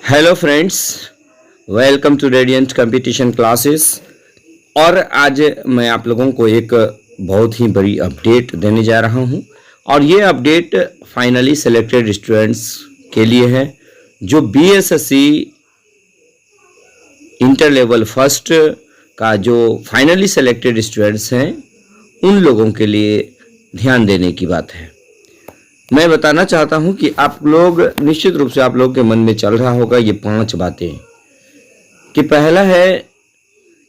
Hello friends, welcome to radiant competition classes. और आज मैं आप लोगों को एक बहुत ही बड़ी अपडेट देने जा रहा हूं और ये अपडेट फाइनली सेलेक्टेड स्टूडेंट्स के लिए है जो बीएसएससी इंटर लेवल फर्स्ट का जो फाइनली सेलेक्टेड स्टूडेंट्स हैं उन लोगों के लिए ध्यान देने की बात है। मैं बताना चाहता हूं कि आप लोग निश्चित रूप से आप लोग के मन में चल रहा होगा ये 5 बातें कि पहला है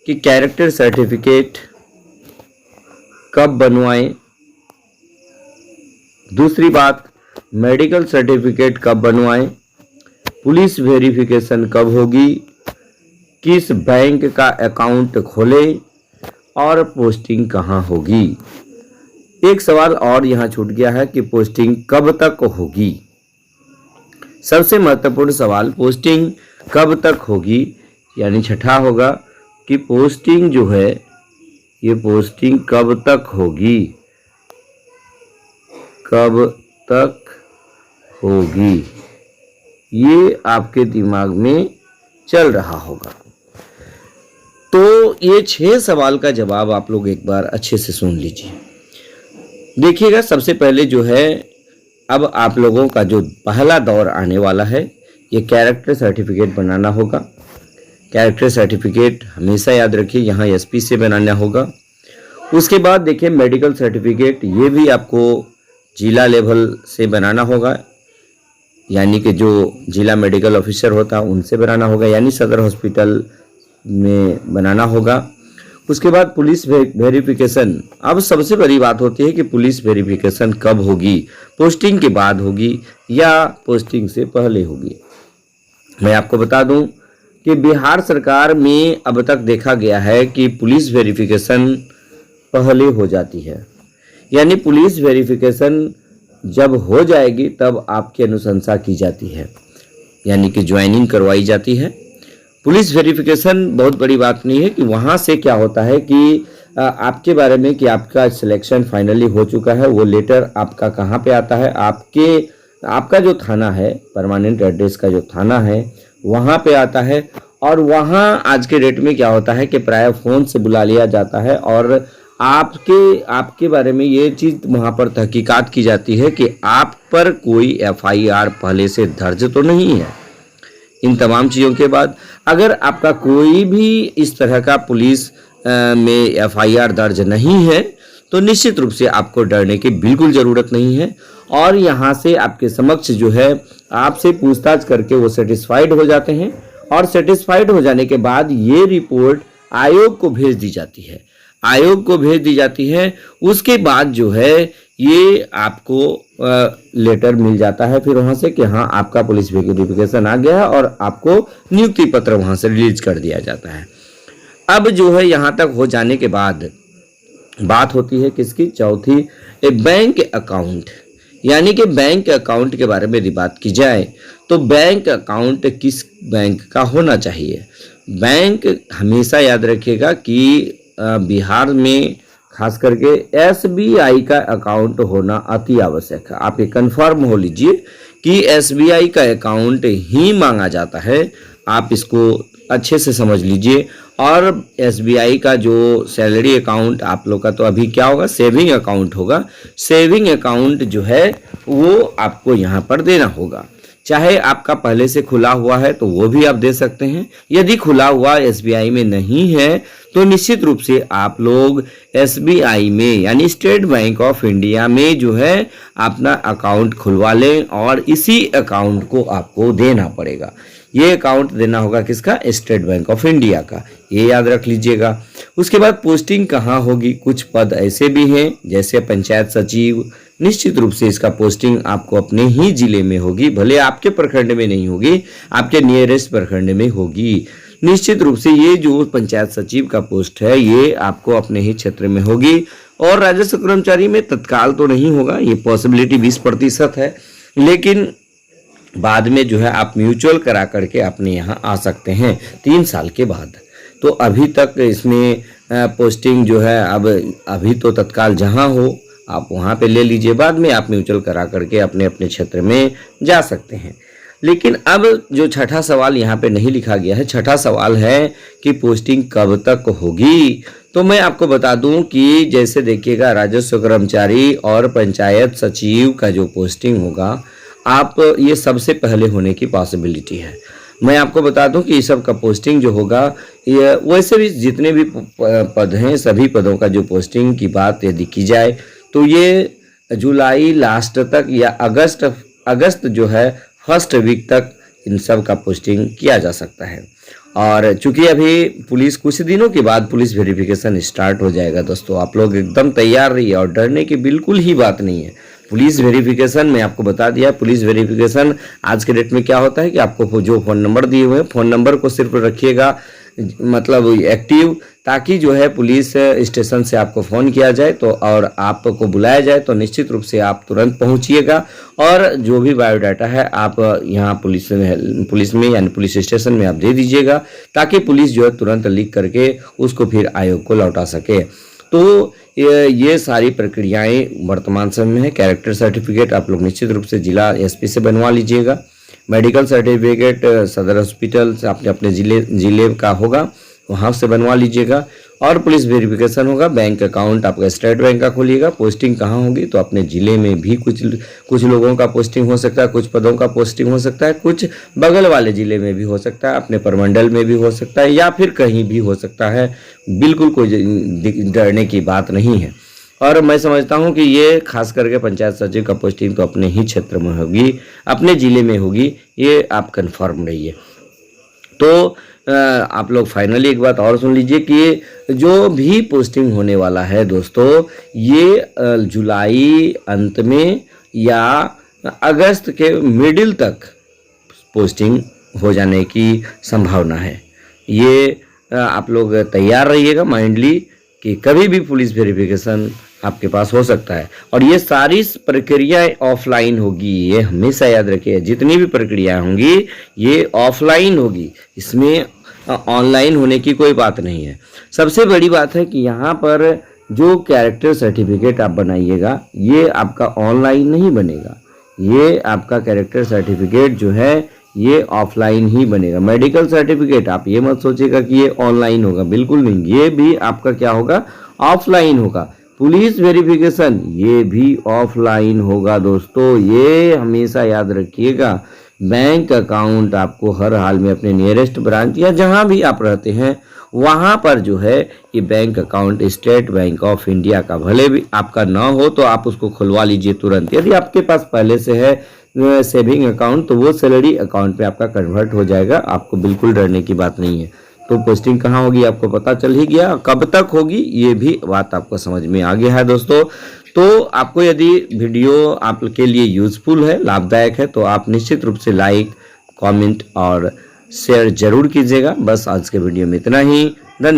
कि कैरेक्टर सर्टिफिकेट कब बनवाएं। दूसरी बात, मेडिकल सर्टिफिकेट कब बनवाएं। पुलिस वेरिफिकेशन कब होगी, किस बैंक का अकाउंट खोलें और पोस्टिंग कहां होगी। एक सवाल और यहाँ छूट गया है कि पोस्टिंग कब तक होगी। सबसे महत्वपूर्ण सवाल पोस्टिंग कब तक होगी, यानी छठा होगा कि पोस्टिंग जो है ये पोस्टिंग कब तक होगी, कब तक होगी, ये आपके दिमाग में चल रहा होगा। तो ये 6 सवाल का जवाब आप लोग एक बार अच्छे से सुन लीजिए। देखिएगा, सबसे पहले जो है अब आप लोगों का जो पहला दौर आने वाला है ये कैरेक्टर सर्टिफिकेट बनाना होगा। कैरेक्टर सर्टिफिकेट हमेशा याद रखिए यहाँ एसपी से बनाना होगा। उसके बाद देखिए मेडिकल सर्टिफिकेट ये भी आपको जिला लेवल से बनाना होगा, यानी कि जो जिला मेडिकल ऑफिसर होता है उनसे बनाना होगा, यानी सदर हॉस्पिटल में बनाना होगा। उसके बाद पुलिस वेरिफिकेशन। अब सबसे बड़ी बात होती है कि पुलिस वेरिफिकेशन कब होगी, पोस्टिंग के बाद होगी या पोस्टिंग से पहले होगी। मैं आपको बता दूं कि बिहार सरकार में अब तक देखा गया है कि पुलिस वेरिफिकेशन पहले हो जाती है, यानी पुलिस वेरिफिकेशन जब हो जाएगी तब आपकी अनुशंसा की जाती है, यानी कि ज्वाइनिंग करवाई जाती है। पुलिस वेरिफिकेशन बहुत बड़ी बात नहीं है कि वहाँ से क्या होता है कि आपके बारे में कि आपका सिलेक्शन फाइनली हो चुका है, वो लेटर आपका कहाँ पे आता है, आपका जो थाना है, परमानेंट एड्रेस का जो थाना है वहाँ पे आता है। और वहाँ आज के डेट में क्या होता है कि प्राय फ़ोन से बुला लिया जाता है और आपके बारे में ये चीज़ वहाँ पर तहकीकात की जाती है कि आप पर कोई एफआईआर पहले से दर्ज तो नहीं है। इन तमाम चीज़ों के बाद अगर आपका कोई भी इस तरह का पुलिस में एफआईआर दर्ज नहीं है तो निश्चित रूप से आपको डरने की बिल्कुल ज़रूरत नहीं है। और यहाँ से आपके समक्ष जो है आपसे पूछताछ करके वो सेटिस्फाइड हो जाते हैं और सेटिस्फाइड हो जाने के बाद ये रिपोर्ट आयोग को भेज दी जाती है। आयोग को भेज दी जाती है, उसके बाद जो है ये आपको लेटर मिल जाता है फिर वहाँ से कि हाँ आपका पुलिस वेरिफिकेशन आ गया है और आपको नियुक्ति पत्र वहाँ से रिलीज कर दिया जाता है। अब जो है यहाँ तक हो जाने के बाद बात होती है किसकी, चौथी, बैंक अकाउंट। यानी कि बैंक अकाउंट के बारे में बात की जाए तो बैंक अकाउंट किस बैंक का होना चाहिए। बैंक हमेशा याद रखिएगा कि बिहार में खास करके एसबीआई का अकाउंट होना अति आवश्यक है। आप ये कन्फर्म हो लीजिए कि एसबीआई का अकाउंट ही मांगा जाता है, आप इसको अच्छे से समझ लीजिए। और एसबीआई का जो सैलरी अकाउंट आप लोग का तो अभी क्या होगा, सेविंग अकाउंट होगा। सेविंग अकाउंट जो है वो आपको यहाँ पर देना होगा, चाहे आपका पहले से खुला हुआ है तो वो भी आप दे सकते हैं। यदि खुला हुआ एसबीआई में नहीं है तो निश्चित रूप से आप लोग एसबीआई में यानी स्टेट बैंक ऑफ इंडिया में जो है अपना अकाउंट खुलवा लें और इसी अकाउंट को आपको देना पड़ेगा। ये अकाउंट देना होगा किसका, स्टेट बैंक ऑफ इंडिया का, ये याद रख लीजिएगा। उसके बाद पोस्टिंग कहाँ होगी, कुछ पद ऐसे भी हैं जैसे पंचायत सचिव, निश्चित रूप से इसका पोस्टिंग आपको अपने ही जिले में होगी, भले आपके प्रखंड में नहीं होगी, आपके नियरेस्ट प्रखंड में होगी। निश्चित रूप से ये जो पंचायत सचिव का पोस्ट है ये आपको अपने ही क्षेत्र में होगी। और राजस्व कर्मचारी में तत्काल तो नहीं होगा, ये पॉसिबिलिटी 20% है, लेकिन बाद में जो है आप म्यूचुअल करा करके अपने यहाँ आ सकते हैं 3 साल के बाद। तो अभी तक इसमें पोस्टिंग जो है अब अभी तो तत्काल जहाँ हो आप वहाँ पे ले लीजिए, बाद में आप म्यूचुअल करा करके अपने अपने क्षेत्र में जा सकते हैं। लेकिन अब जो छठा सवाल यहाँ पे नहीं लिखा गया है, छठा सवाल है कि पोस्टिंग कब तक होगी। तो मैं आपको बता दूं कि जैसे देखिएगा, राजस्व कर्मचारी और पंचायत सचिव का जो पोस्टिंग होगा, आप ये सबसे पहले होने की पॉसिबिलिटी है। मैं आपको बता दूं कि ये सब का पोस्टिंग जो होगा, ये वैसे भी जितने भी पद हैं, सभी पदों का जो पोस्टिंग की बात यदि की जाए तो ये जुलाई लास्ट तक या अगस्त जो है फर्स्ट वीक तक इन सब का पोस्टिंग किया जा सकता है। और चूंकि अभी पुलिस कुछ दिनों के बाद पुलिस वेरिफिकेशन स्टार्ट हो जाएगा दोस्तों, आप लोग एकदम तैयार रहिए और डरने की बिल्कुल ही बात नहीं है। पुलिस वेरिफिकेशन मैं आपको बता दिया, पुलिस वेरिफिकेशन आज के डेट में क्या होता है कि आपको जो फ़ोन नंबर दिए हुए हैं, फ़ोन नंबर को सिर्फ रखिएगा मतलब एक्टिव, ताकि जो है पुलिस स्टेशन से आपको फ़ोन किया जाए तो और आपको बुलाया जाए तो निश्चित रूप से आप तुरंत पहुंचिएगा और जो भी बायोडाटा है आप यहाँ पुलिस में यानी पुलिस स्टेशन में आप दे दीजिएगा, ताकि पुलिस जो है तुरंत लिख करके उसको फिर आयोग को लौटा सके। तो ये सारी प्रक्रियाएं वर्तमान समय में है। कैरेक्टर सर्टिफिकेट आप लोग निश्चित रूप से जिला एसपी से बनवा लीजिएगा। मेडिकल सर्टिफिकेट सदर हॉस्पिटल से अपने जिले का होगा, वहाँ से बनवा लीजिएगा। और पुलिस वेरिफिकेशन होगा। बैंक अकाउंट आपका स्टेट बैंक का खोलिएगा। पोस्टिंग कहाँ होगी तो अपने ज़िले में भी कुछ लोगों का पोस्टिंग हो सकता है, कुछ पदों का पोस्टिंग हो सकता है, कुछ बगल वाले ज़िले में भी हो सकता है, अपने प्रमंडल में भी हो सकता है, या फिर कहीं भी हो सकता है। बिल्कुल कोई डरने की बात नहीं है। और मैं समझता हूं कि ये खास करके पंचायत सचिव का पोस्टिंग तो अपने ही क्षेत्र में होगी, अपने ज़िले में होगी, ये आप कंफर्म रहिए। तो आप लोग फाइनली एक बात और सुन लीजिए कि जो भी पोस्टिंग होने वाला है दोस्तों, ये जुलाई अंत में या अगस्त के मिडिल तक पोस्टिंग हो जाने की संभावना है। ये आप लोग तैयार रहिएगा माइंडली कि कभी भी पुलिस वेरिफिकेशन आपके पास हो सकता है। और ये सारी प्रक्रियाएं ऑफलाइन होगी, ये हमेशा याद रखिए। जितनी भी प्रक्रियाएं होंगी ये ऑफलाइन होगी, इसमें ऑनलाइन होने की कोई बात नहीं है। सबसे बड़ी बात है कि यहाँ पर जो कैरेक्टर सर्टिफिकेट आप बनाइएगा ये आपका ऑनलाइन नहीं बनेगा, ये आपका कैरेक्टर सर्टिफिकेट जो है ये ऑफलाइन ही बनेगा। मेडिकल सर्टिफिकेट आप ये मत सोचिएगा कि ये ऑनलाइन होगा, बिल्कुल नहीं, ये भी आपका क्या होगा, ऑफलाइन होगा। पुलिस वेरिफिकेशन ये भी ऑफलाइन होगा दोस्तों, ये हमेशा याद रखिएगा। बैंक अकाउंट आपको हर हाल में अपने नियरेस्ट ब्रांच या जहां भी आप रहते हैं वहां पर जो है ये bank account state bank of India का भले भी आपका ना हो तो आप उसको खुलवा लीजिए तुरंत। यदि आपके पास पहले से है सेविंग अकाउंट तो वो सैलरी अकाउंट पे आपका कन्वर्ट हो जाएगा, आपको बिल्कुल डरने की बात नहीं है। तो पोस्टिंग कहाँ होगी आपको पता चल ही गया, कब तक होगी ये भी बात आपको समझ में आ गया है दोस्तों। तो आपको यदि वीडियो आपके लिए यूजफुल है, लाभदायक है, तो आप निश्चित रूप से लाइक, कमेंट और शेयर जरूर कीजिएगा। बस आज के वीडियो में इतना ही। धन्यवाद।